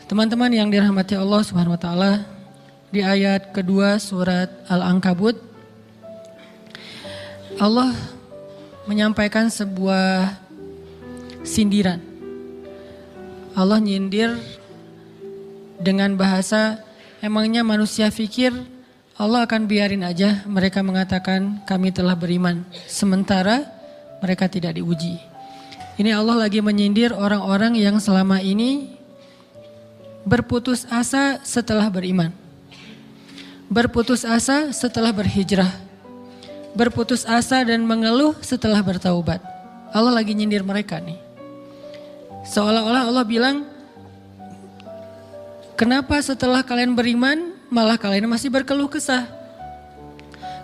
Teman-teman yang dirahmati Allah Subhanahu wa taala, di ayat kedua surat Al-Ankabut Allah menyampaikan sebuah sindiran. Allah nyindir dengan bahasa, emangnya manusia pikir Allah akan biarin aja mereka mengatakan kami telah beriman, sementara mereka tidak diuji. Ini Allah lagi menyindir orang-orang yang selama ini berputus asa setelah beriman, berputus asa setelah berhijrah, berputus asa dan mengeluh setelah bertaubat. Allah lagi nyindir mereka nih. Seolah-olah Allah bilang, kenapa setelah kalian beriman malah kalian masih berkeluh kesah?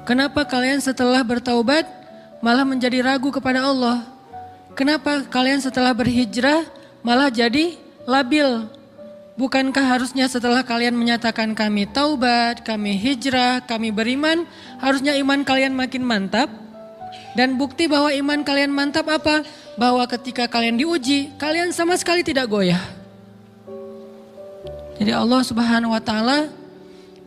Kenapa kalian setelah bertaubat malah menjadi ragu kepada Allah? Kenapa kalian setelah berhijrah malah jadi labil? Bukankah harusnya setelah kalian menyatakan kami taubat, kami hijrah, kami beriman, harusnya iman kalian makin mantap? Dan bukti bahwa iman kalian mantap apa? Bahwa ketika kalian diuji, kalian sama sekali tidak goyah. Jadi Allah Subhanahu wa taala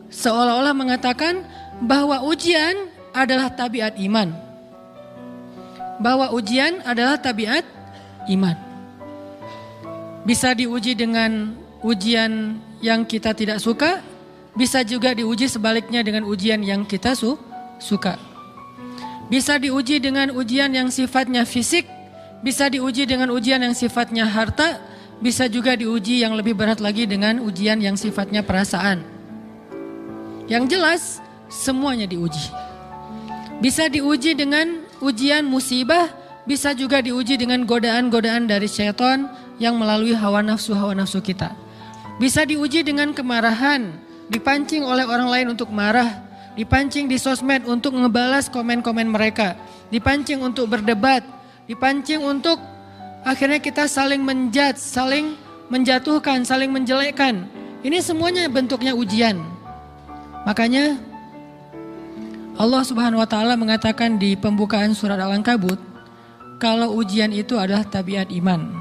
seolah-olah mengatakan bahwa ujian adalah tabiat iman. Bahwa ujian adalah tabiat iman. Bisa diuji dengan ujian yang kita tidak suka, bisa juga diuji sebaliknya dengan ujian yang kita suka. Bisa diuji dengan ujian yang sifatnya fisik, bisa diuji dengan ujian yang sifatnya harta, bisa juga diuji yang lebih berat lagi dengan ujian yang sifatnya perasaan. Yang jelas semuanya diuji. Bisa diuji dengan ujian musibah, bisa juga diuji dengan godaan-godaan dari syaitan yang melalui hawa nafsu kita. Bisa diuji dengan kemarahan, dipancing oleh orang lain untuk marah, dipancing di sosmed untuk ngebalas komen-komen mereka, dipancing untuk berdebat, dipancing untuk akhirnya kita saling menjudge, saling menjatuhkan, saling menjelekkan. Ini semuanya bentuknya ujian. Makanya Allah Subhanahu wa taala mengatakan di pembukaan surat Al-Ankabut, kalau ujian itu adalah tabiat iman.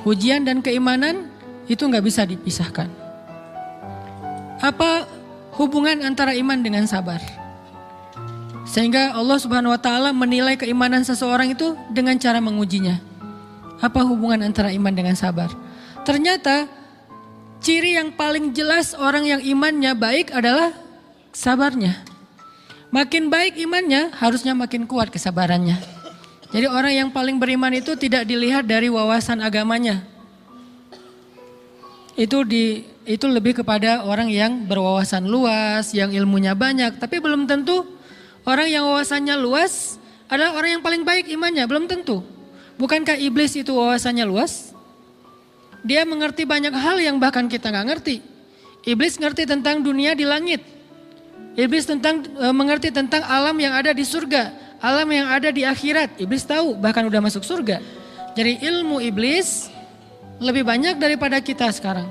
Ujian dan keimanan itu nggak bisa dipisahkan. Apa hubungan antara iman dengan sabar? Sehingga Allah Subhanahu wa taala menilai keimanan seseorang itu dengan cara mengujinya. Apa hubungan antara iman dengan sabar? Ternyata ciri yang paling jelas orang yang imannya baik adalah sabarnya. Makin baik imannya, harusnya makin kuat kesabarannya. Jadi orang yang paling beriman itu tidak dilihat dari wawasan agamanya. Itu lebih kepada orang yang berwawasan luas, yang ilmunya banyak. Tapi belum tentu orang yang wawasannya luas adalah orang yang paling baik imannya, belum tentu. Bukankah iblis itu wawasannya luas? Dia mengerti banyak hal yang bahkan kita gak ngerti. Iblis ngerti tentang dunia di langit. Iblis mengerti tentang alam yang ada di surga, alam yang ada di akhirat. Iblis tahu, bahkan udah masuk surga. Jadi ilmu iblis lebih banyak daripada kita sekarang.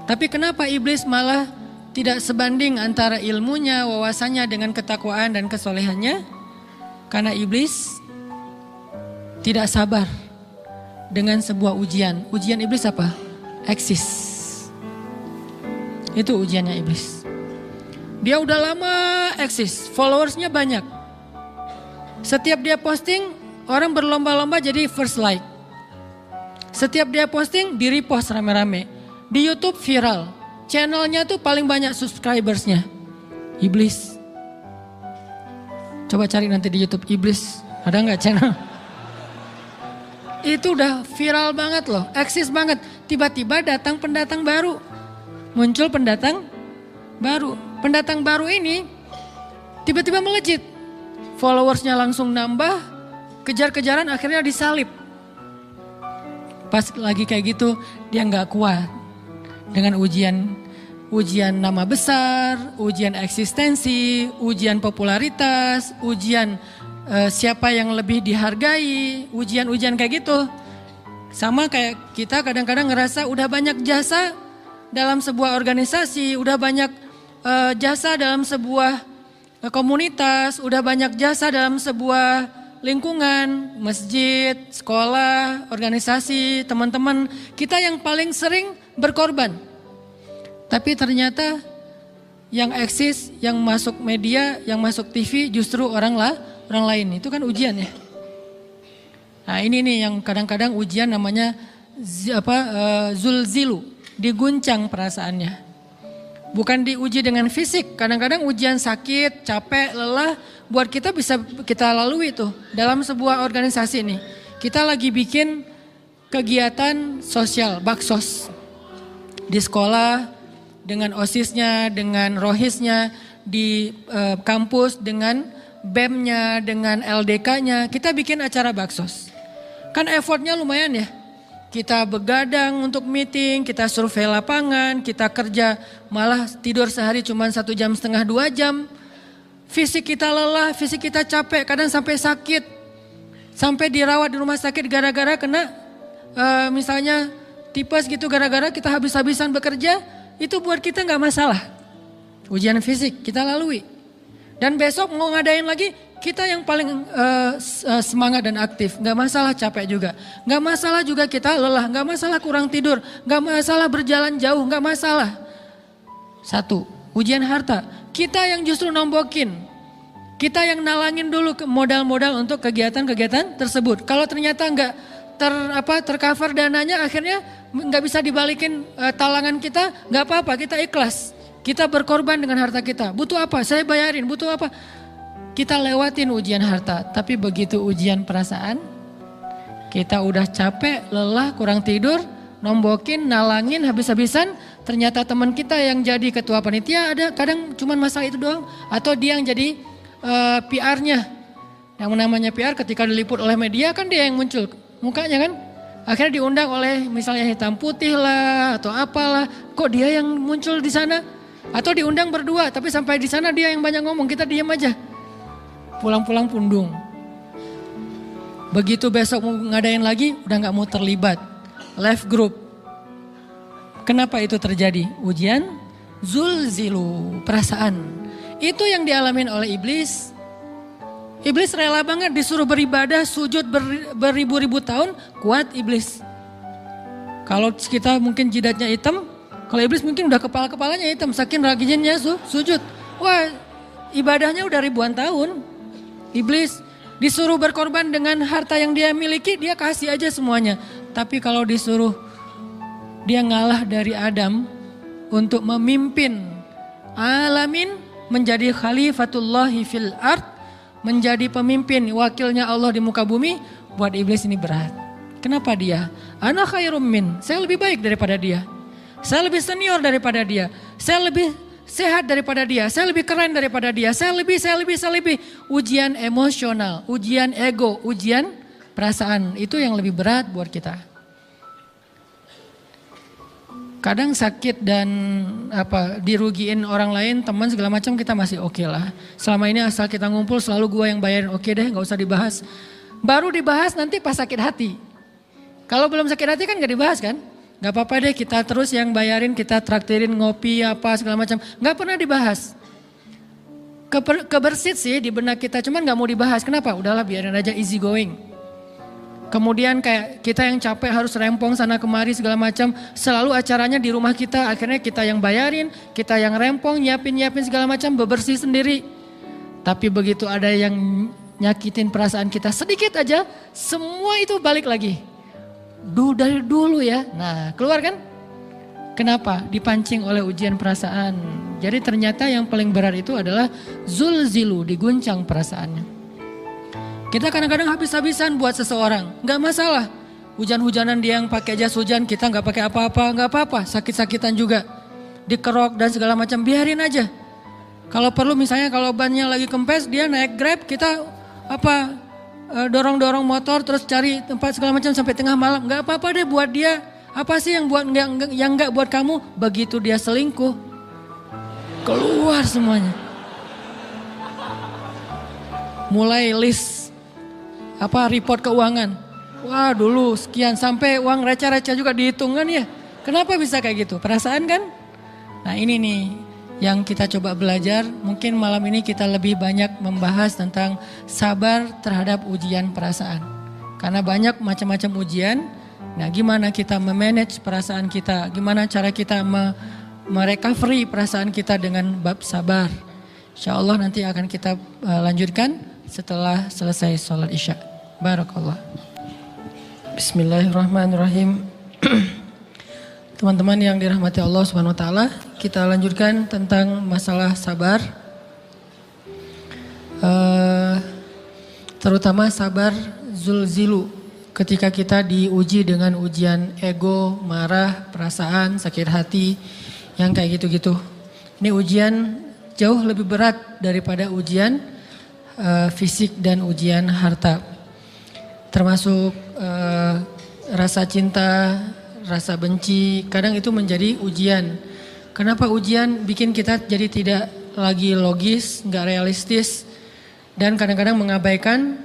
Tapi kenapa iblis malah tidak sebanding antara ilmunya, wawasannya dengan ketakwaan dan kesolehannya? Karena iblis tidak sabar dengan sebuah ujian. Ujian iblis apa? Eksis. Itu ujiannya iblis. Dia udah lama eksis, followersnya banyak. Setiap dia posting, orang berlomba-lomba jadi first like. Setiap dia posting, di repost rame-rame. Di YouTube viral. Channelnya tuh paling banyak subscribersnya. Iblis. Coba cari nanti di YouTube iblis. Ada gak channel? Itu udah viral banget loh. Eksis banget. Tiba-tiba datang pendatang baru. Muncul pendatang baru. Pendatang baru ini tiba-tiba melejit. Followersnya langsung nambah. Kejar-kejaran akhirnya disalib. Pas lagi kayak gitu dia gak kuat. Dengan ujian nama besar, ujian eksistensi, ujian popularitas, ujian siapa yang lebih dihargai, ujian-ujian kayak gitu. Sama kayak kita kadang-kadang ngerasa udah banyak jasa dalam sebuah organisasi, udah banyak jasa dalam sebuah komunitas, udah banyak jasa dalam sebuah lingkungan, masjid, sekolah, organisasi, teman-teman, kita yang paling sering berkorban. Tapi ternyata yang eksis, yang masuk media, yang masuk TV justru orang lain. Itu kan ujian ya. Nah ini nih yang kadang-kadang ujian namanya zulzilu, diguncang perasaannya. Bukan diuji dengan fisik, kadang-kadang ujian sakit, capek, lelah, buat kita bisa kita lalui tuh dalam sebuah organisasi nih. Kita lagi bikin kegiatan sosial, baksos di sekolah, dengan OSIS-nya, dengan ROHIS-nya, di kampus, dengan BEM-nya, dengan LDK-nya, kita bikin acara baksos. Kan effortnya lumayan ya. Kita begadang untuk meeting, kita survei lapangan, kita kerja malah tidur sehari cuma 1,5 jam, 2 jam. Fisik kita lelah, fisik kita capek, kadang sampai sakit. Sampai dirawat di rumah sakit gara-gara kena misalnya tipes gitu, gara-gara kita habis-habisan bekerja, itu buat kita gak masalah. Ujian fisik kita lalui. Dan besok mau ngadain lagi, kita yang paling semangat dan aktif. Gak masalah capek juga. Gak masalah juga kita lelah. Gak masalah kurang tidur. Gak masalah berjalan jauh. Gak masalah. Satu, ujian harta. Kita yang justru nombokin. Kita yang nalangin dulu modal-modal untuk kegiatan-kegiatan tersebut. Kalau ternyata gak tercover dananya, akhirnya gak bisa dibalikin talangan kita. Gak apa-apa, kita ikhlas. Kita berkorban dengan harta kita. Butuh apa? Saya bayarin. Butuh apa? Kita lewatin ujian harta, tapi begitu ujian perasaan, kita udah capek, lelah, kurang tidur, nombokin, nalangin, habis-habisan, ternyata teman kita yang jadi ketua panitia ada kadang cuma masalah itu doang, atau dia yang jadi PR-nya. Yang namanya PR ketika diliput oleh media kan dia yang muncul mukanya kan, akhirnya diundang oleh misalnya hitam putih lah atau apalah, kok dia yang muncul di sana, atau diundang berdua, tapi sampai di sana dia yang banyak ngomong, kita diam aja. Pulang-pulang pundung. Begitu besok mau ngadain lagi udah gak mau terlibat. Left group. Kenapa itu terjadi? Ujian zulzilu, perasaan. Itu yang dialamin oleh iblis. Iblis rela banget disuruh beribadah, sujud beribu-ribu tahun, kuat iblis. Kalau kita mungkin jidatnya hitam, kalau iblis mungkin udah kepala-kepalanya hitam, saking rajinnya sujud. Wah, ibadahnya udah ribuan tahun. Iblis disuruh berkorban dengan harta yang dia miliki, dia kasih aja semuanya. Tapi kalau disuruh dia ngalah dari Adam untuk memimpin alamin, menjadi khalifatullahi fil ard, menjadi pemimpin wakilnya Allah di muka bumi, buat iblis ini berat. Kenapa dia? Ana khairum min, saya lebih baik daripada dia. Saya lebih senior daripada dia. Saya lebih sehat daripada dia, saya lebih keren daripada dia, saya lebih. Ujian emosional, ujian ego, ujian perasaan, itu yang lebih berat buat kita. Kadang sakit dan dirugiin orang lain, teman segala macam kita masih oke lah. Selama ini asal kita ngumpul selalu gua yang bayarin, oke deh gak usah dibahas. Baru dibahas nanti pas sakit hati. Kalau belum sakit hati kan gak dibahas kan? Gak apa-apa deh kita terus yang bayarin, kita traktirin ngopi apa segala macam. Gak pernah dibahas. Kebersit sih di benak kita, cuman gak mau dibahas. Kenapa? Udahlah biarin aja, easy going. Kemudian kayak kita yang capek harus rempong sana kemari segala macam. Selalu acaranya di rumah kita, akhirnya kita yang bayarin, kita yang rempong, nyiapin segala macam, bebersih sendiri. Tapi begitu ada yang nyakitin perasaan kita sedikit aja, semua itu balik lagi. Dari dulu ya. Nah, keluar kan? Kenapa? Dipancing oleh ujian perasaan. Jadi ternyata yang paling berat itu adalah zulzilu, diguncang perasaannya. Kita kadang-kadang habis-habisan buat seseorang, gak masalah. Hujan-hujanan dia yang pakai jas hujan, kita gak pakai apa-apa, gak apa-apa. Sakit-sakitan juga, dikerok dan segala macam, biarin aja. Kalau perlu misalnya kalau bannya lagi kempes, dia naik Grab, kita dorong-dorong motor terus cari tempat segala macam sampai tengah malam. Gak apa-apa deh buat dia. Apa sih yang gak buat kamu? Begitu dia selingkuh, keluar semuanya. Mulai list report keuangan. Wah dulu sekian, sampai uang receh-receh juga dihitung kan ya. Kenapa bisa kayak gitu? Perasaan kan? Nah ini nih yang kita coba belajar. Mungkin malam ini kita lebih banyak membahas tentang sabar terhadap ujian perasaan. Karena banyak macam-macam ujian. Nah, gimana kita memanage perasaan kita? Gimana cara kita merecovery perasaan kita dengan bab sabar? Insya Allah nanti akan kita lanjutkan setelah selesai sholat isya. Barakallah. Bismillahirrahmanirrahim. Teman-teman yang dirahmati Allah Subhanahu wa taala, kita lanjutkan tentang masalah sabar. Terutama sabar zulzilu, ketika kita diuji dengan ujian ego, marah, perasaan, sakit hati, yang kayak gitu-gitu. Ini ujian jauh lebih berat daripada ujian fisik dan ujian harta. Termasuk rasa cinta, rasa benci, kadang itu menjadi ujian. Kenapa ujian bikin kita jadi tidak lagi logis, nggak realistis, dan kadang-kadang mengabaikan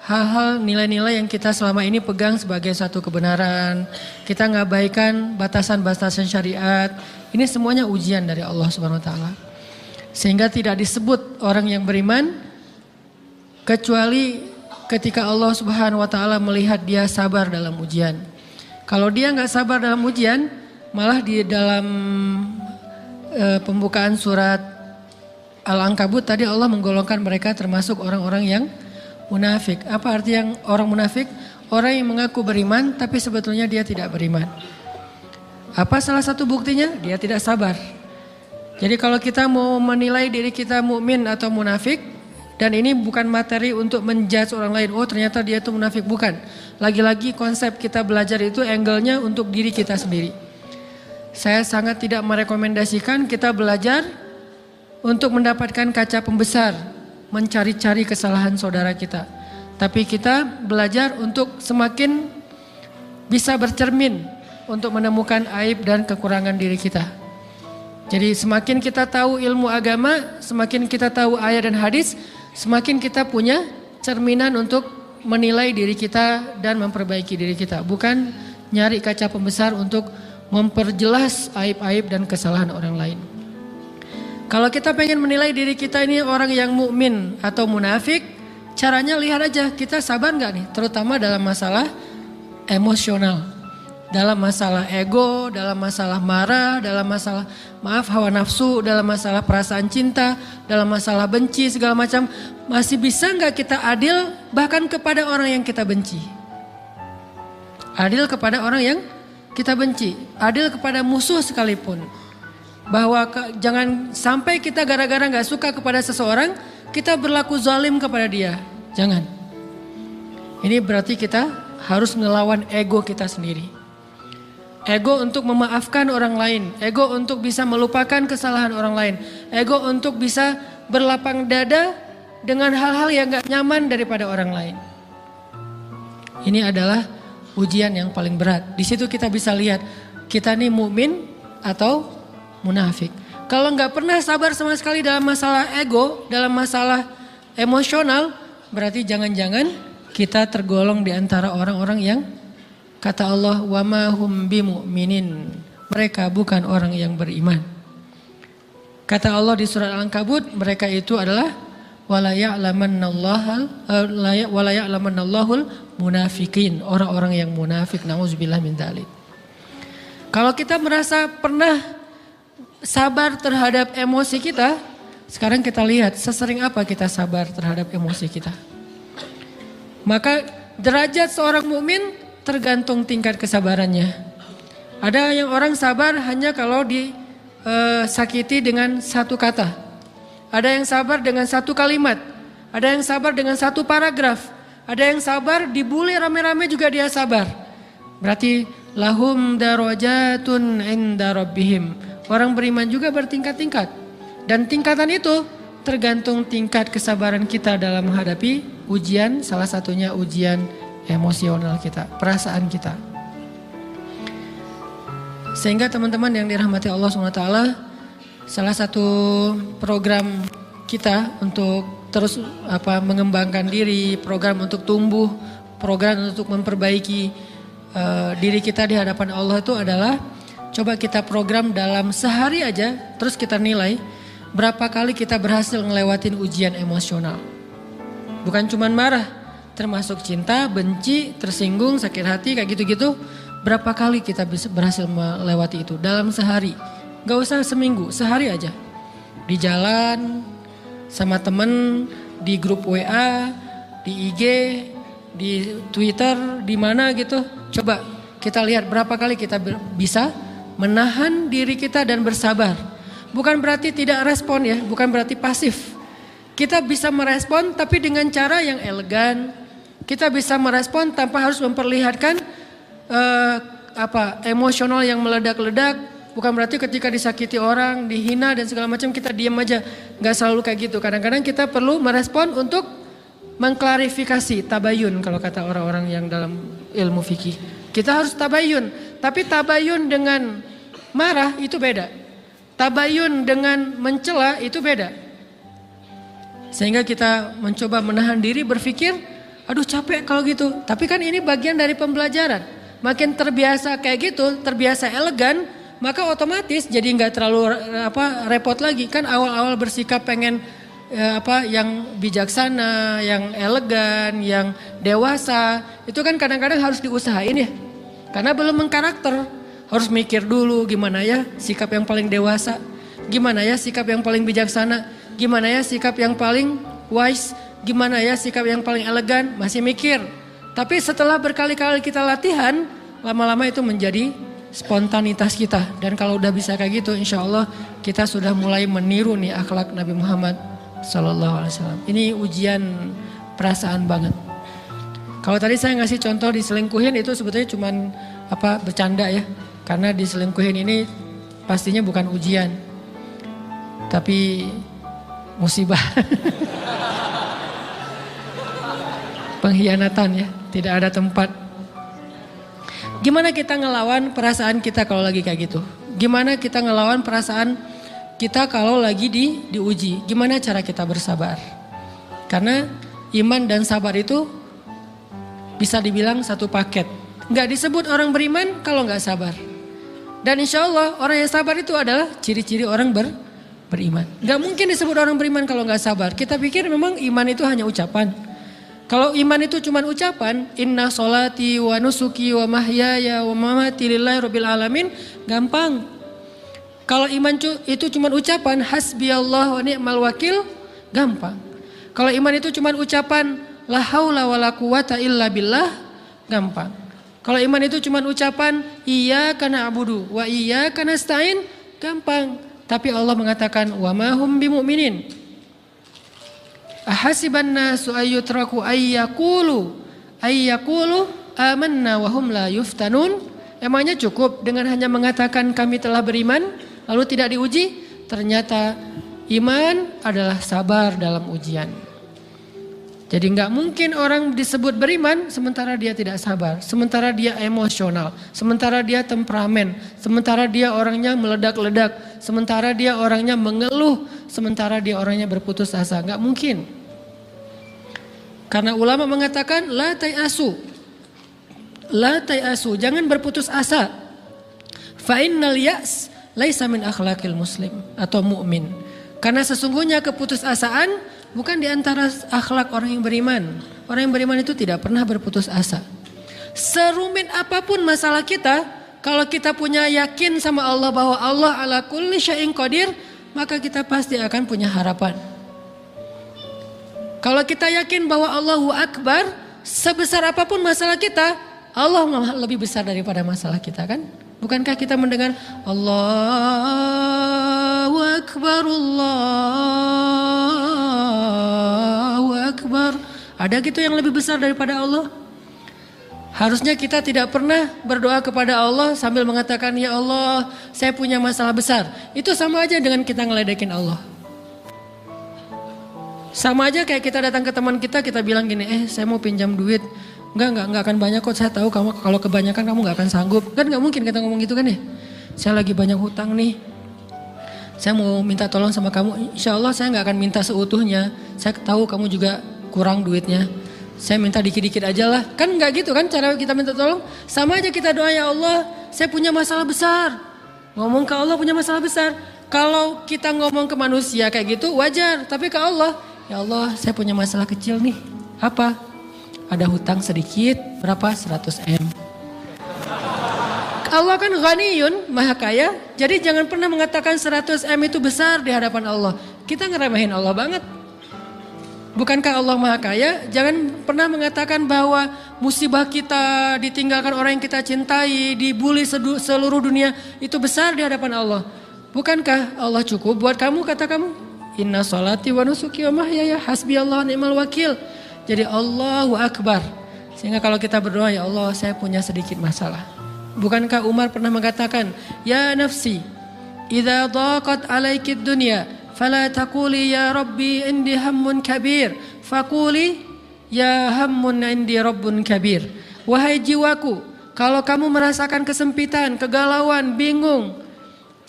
hal-hal nilai-nilai yang kita selama ini pegang sebagai satu kebenaran. Kita ngabaikan batasan-batasan syariat. Ini semuanya ujian dari Allah Subhanahu wa taala. Sehingga tidak disebut orang yang beriman kecuali ketika Allah Subhanahu wa taala melihat dia sabar dalam ujian. Kalau dia nggak sabar dalam ujian, malah di dalam pembukaan surat Al-Ankabut tadi Allah menggolongkan mereka termasuk orang-orang yang munafik. Apa arti yang orang munafik? Orang yang mengaku beriman tapi sebetulnya dia tidak beriman. Apa salah satu buktinya? Dia tidak sabar. Jadi kalau kita mau menilai diri kita mukmin atau munafik, dan ini bukan materi untuk menjudge orang lain. Oh ternyata dia itu munafik. Bukan. Lagi-lagi konsep kita belajar itu angle-nya untuk diri kita sendiri. Saya sangat tidak merekomendasikan kita belajar untuk mendapatkan kaca pembesar. Mencari-cari kesalahan saudara kita. Tapi kita belajar untuk semakin bisa bercermin. Untuk menemukan aib dan kekurangan diri kita. Jadi semakin kita tahu ilmu agama, semakin kita tahu ayat dan hadis, semakin kita punya cerminan untuk menilai diri kita dan memperbaiki diri kita. Bukan nyari kaca pembesar untuk memperjelas aib-aib dan kesalahan orang lain. Kalau kita pengen menilai diri kita ini orang yang mukmin atau munafik, caranya lihat aja kita sabar nggak nih, terutama dalam masalah emosional. Dalam masalah ego, dalam masalah marah, dalam masalah hawa nafsu, dalam masalah perasaan cinta, dalam masalah benci segala macam. Masih bisa gak kita adil bahkan kepada orang yang kita benci? Adil kepada orang yang kita benci. Adil kepada musuh sekalipun. Bahwa jangan sampai kita gara-gara gak suka kepada seseorang, kita berlaku zalim kepada dia. Jangan. Ini berarti kita harus ngelawan ego kita sendiri. Ego untuk memaafkan orang lain. Ego untuk bisa melupakan kesalahan orang lain. Ego untuk bisa berlapang dada dengan hal-hal yang gak nyaman daripada orang lain. Ini adalah ujian yang paling berat. Di situ kita bisa lihat kita nih mukmin atau munafik. Kalau gak pernah sabar sama sekali dalam masalah ego, dalam masalah emosional, berarti jangan-jangan kita tergolong di antara orang-orang yang kata Allah, wa ma hum bimu'minin. Mereka bukan orang yang beriman. Kata Allah di surat Al-Ankabut, mereka itu adalah wala ya'lamannallahul munafikin, orang-orang yang munafik. Nauzubillah min dzalik. Kalau kita merasa pernah sabar terhadap emosi kita, sekarang kita lihat sesering apa kita sabar terhadap emosi kita. Maka derajat seorang mukmin tergantung tingkat kesabarannya. Ada yang orang sabar hanya kalau disakiti dengan satu kata. Ada yang sabar dengan satu kalimat. Ada yang sabar dengan satu paragraf. Ada yang sabar dibully rame-rame juga dia sabar. Berarti lahum darajatun inda rabbihim. Orang beriman juga bertingkat-tingkat. Dan tingkatan itu tergantung tingkat kesabaran kita dalam menghadapi ujian. Salah satunya ujian emosional kita, perasaan kita. Sehingga teman-teman yang dirahmati Allah SWT, salah satu program kita untuk terus mengembangkan diri, program untuk tumbuh, program untuk memperbaiki diri kita di hadapan Allah itu adalah coba kita program dalam sehari aja, terus kita nilai Berapa kali kita berhasil ngelewatin ujian emosional? Bukan cuman marah, termasuk cinta, benci, tersinggung, sakit hati, kayak gitu-gitu. Berapa kali kita bisa berhasil melewati itu dalam sehari? Gak usah seminggu, sehari aja. Di jalan, sama temen, di grup WA, di IG, di Twitter, di mana gitu. Coba kita lihat berapa kali kita bisa menahan diri kita dan bersabar. Bukan berarti tidak respon ya, bukan berarti pasif. Kita bisa merespon tapi dengan cara yang elegan. Kita bisa merespon tanpa harus memperlihatkan emosional yang meledak-ledak. Bukan berarti ketika disakiti orang, dihina dan segala macam kita diam aja. Gak selalu kayak gitu. Kadang-kadang kita perlu merespon untuk mengklarifikasi, tabayun kalau kata orang-orang yang dalam ilmu fikih. Kita harus tabayun, tapi tabayun dengan marah itu beda. Tabayun dengan mencela itu beda. Sehingga kita mencoba menahan diri berpikir, aduh capek kalau gitu. Tapi kan ini bagian dari pembelajaran. Makin terbiasa kayak gitu, terbiasa elegan, maka otomatis jadi nggak terlalu repot lagi. Kan awal-awal bersikap pengen yang bijaksana, yang elegan, yang dewasa, itu kan kadang-kadang harus diusahain ya. Karena belum mengkarakter. Harus mikir dulu gimana ya sikap yang paling dewasa, gimana ya sikap yang paling bijaksana, gimana ya sikap yang paling wise, gimana ya sikap yang paling elegan, masih mikir. Tapi setelah berkali-kali kita latihan, lama-lama itu menjadi spontanitas kita. Dan kalau udah bisa kayak gitu, insya Allah kita sudah mulai meniru nih akhlak Nabi Muhammad SAW. Ini ujian perasaan banget. Kalau tadi saya ngasih contoh diselingkuhin itu sebetulnya cuman bercanda ya. Karena diselingkuhin ini pastinya bukan ujian, tapi musibah. Pengkhianatan ya, tidak ada tempat. Gimana kita ngelawan perasaan kita kalau lagi kayak gitu? Gimana kita ngelawan perasaan kita kalau lagi diuji? Gimana cara kita bersabar? Karena iman dan sabar itu bisa dibilang satu paket. Nggak disebut orang beriman kalau nggak sabar. Dan insya Allah orang yang sabar itu adalah ciri-ciri orang beriman. Nggak mungkin disebut orang beriman kalau nggak sabar. Kita pikir memang iman itu hanya ucapan. Kalau iman itu cuma ucapan, inna sholati wa nusuki wa mahyaya wa mamati lillahi rabbil alamin, gampang. Kalau iman itu cuma ucapan, hasbiyallah wa ni'mal wakil, gampang. Kalau iman itu cuma ucapan, la haula wa la quwata illa billah, gampang. Kalau iman itu cuma ucapan iyyaka na'budu wa iyyaka nasta'in, gampang. Tapi Allah mengatakan wa ma hum bimu'minin. Ahasiban nasu ayyutraku ayyaqulu amanna wa hum la yuftanun. Emangnya cukup dengan hanya mengatakan kami telah beriman lalu tidak diuji? Ternyata iman adalah sabar dalam ujian. Jadi nggak mungkin orang disebut beriman sementara dia tidak sabar, sementara dia emosional, sementara dia temperamen, sementara dia orangnya meledak-ledak, sementara dia orangnya mengeluh, sementara dia orangnya berputus asa. Nggak mungkin. Karena ulama mengatakan la tayasu, jangan berputus asa. Fa innal ya's laisa min akhlaqil muslim atau mu'min. Karena sesungguhnya keputusasaan bukan di antara akhlak orang yang beriman. Orang yang beriman itu tidak pernah berputus asa. Serumit apapun masalah kita, kalau kita punya yakin sama Allah bahwa Allah ala kulli syai'in qadir, maka kita pasti akan punya harapan. Kalau kita yakin bahwa Allahu Akbar, sebesar apapun masalah kita, Allah lebih besar daripada masalah kita kan? Bukankah kita mendengar Allahu Akbar, Allahu Akbar. Ada gitu yang lebih besar daripada Allah? Harusnya kita tidak pernah berdoa kepada Allah sambil mengatakan, ya Allah saya punya masalah besar. Itu sama aja dengan kita ngeledekin Allah. Sama aja kayak kita datang ke teman kita bilang gini, saya mau pinjam duit. Enggak akan banyak kok, saya tahu kamu kalau kebanyakan kamu enggak akan sanggup. Kan enggak mungkin kita ngomong gitu kan ya. Saya lagi banyak hutang nih. Saya mau minta tolong sama kamu. Insya Allah saya enggak akan minta seutuhnya. Saya tahu kamu juga kurang duitnya. Saya minta dikit-dikit aja lah. Kan enggak gitu kan cara kita minta tolong. Sama aja kita doa, ya Allah saya punya masalah besar. Ngomong ke Allah punya masalah besar. Kalau kita ngomong ke manusia kayak gitu wajar, tapi ke Allah, ya Allah saya punya masalah kecil nih. Apa? Ada hutang sedikit, berapa? 100 M. Allah kan ghaniyun, maha kaya, jadi jangan pernah mengatakan 100 M itu besar di hadapan Allah. Kita ngeremehin Allah banget. Bukankah Allah maha kaya? Jangan pernah mengatakan bahwa musibah kita, ditinggalkan orang yang kita cintai, dibully seluruh dunia, itu besar di hadapan Allah. Bukankah Allah cukup buat kamu, kata kamu? Inna sholati wa nusuki wa mahyaya hasbi Allah ni'mal wakil. Jadi Allahu Akbar. Sehingga kalau kita berdoa, ya Allah saya punya sedikit masalah. Bukankah Umar pernah mengatakan, ya nafsi, idza daqat alaikid dunya, fala taquli ya Rabbi indi hammun kabir, faquli ya hammun indi rabbun kabir. Wahai jiwaku, kalau kamu merasakan kesempitan, kegalauan, bingung,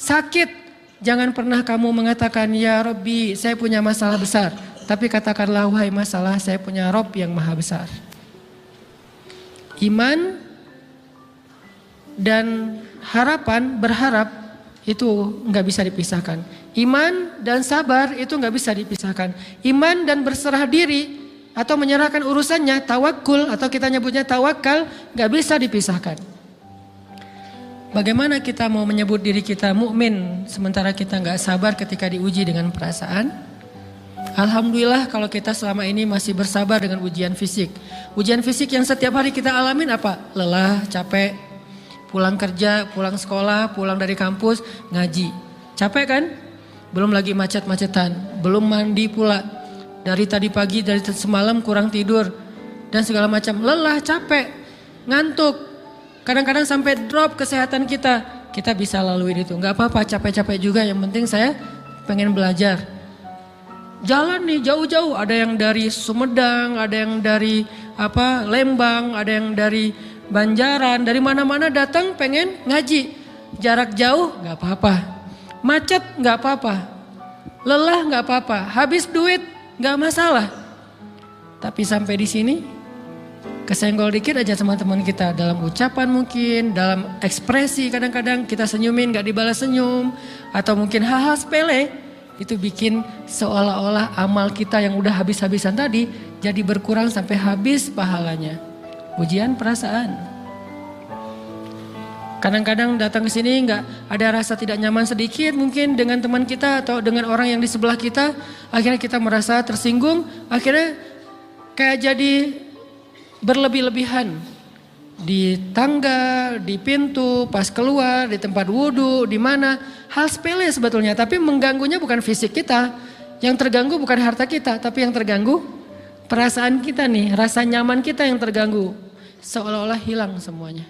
sakit, jangan pernah kamu mengatakan ya Rabbi saya punya masalah besar. Tapi katakanlah wahai masalah saya punya Rabb yang maha besar. Iman dan harapan, berharap itu nggak bisa dipisahkan. Iman dan sabar itu nggak bisa dipisahkan. Iman dan berserah diri atau menyerahkan urusannya, tawakul atau kita nyebutnya tawakal, nggak bisa dipisahkan. Bagaimana kita mau menyebut diri kita mukmin sementara kita nggak sabar ketika diuji dengan perasaan? Alhamdulillah kalau kita selama ini masih bersabar dengan ujian fisik. Ujian fisik yang setiap hari kita alamin apa? Lelah, capek, pulang kerja, pulang sekolah, pulang dari kampus, ngaji. Capek kan? Belum lagi macet-macetan, belum mandi pula. Dari tadi pagi, dari semalam kurang tidur. Dan segala macam, lelah, capek, ngantuk. Kadang-kadang sampai drop kesehatan kita. Kita bisa lalui itu, gak apa-apa capek-capek juga, yang penting saya pengen belajar. Jalan nih jauh-jauh, ada yang dari Sumedang, ada yang dari Lembang, ada yang dari Banjaran, dari mana-mana datang pengen ngaji. Jarak jauh gak apa-apa, macet gak apa-apa, lelah gak apa-apa, habis duit gak masalah. Tapi sampai di sini kesenggol dikit aja sama teman kita, dalam ucapan mungkin, dalam ekspresi kadang-kadang kita senyumin gak dibalas senyum, atau mungkin hal-hal sepele. Itu bikin seolah-olah amal kita yang udah habis-habisan tadi jadi berkurang sampai habis pahalanya. Ujian perasaan. Kadang-kadang datang ke sini nggak ada rasa tidak nyaman sedikit mungkin dengan teman kita atau dengan orang yang di sebelah kita. Akhirnya kita merasa tersinggung. Akhirnya kayak jadi berlebih-lebihan. Di tangga, di pintu, pas keluar, di tempat wudhu, di mana. Hal sepele sebetulnya, tapi mengganggunya bukan fisik kita. Yang terganggu bukan harta kita, tapi yang terganggu perasaan kita nih, rasa nyaman kita yang terganggu. Seolah-olah hilang semuanya.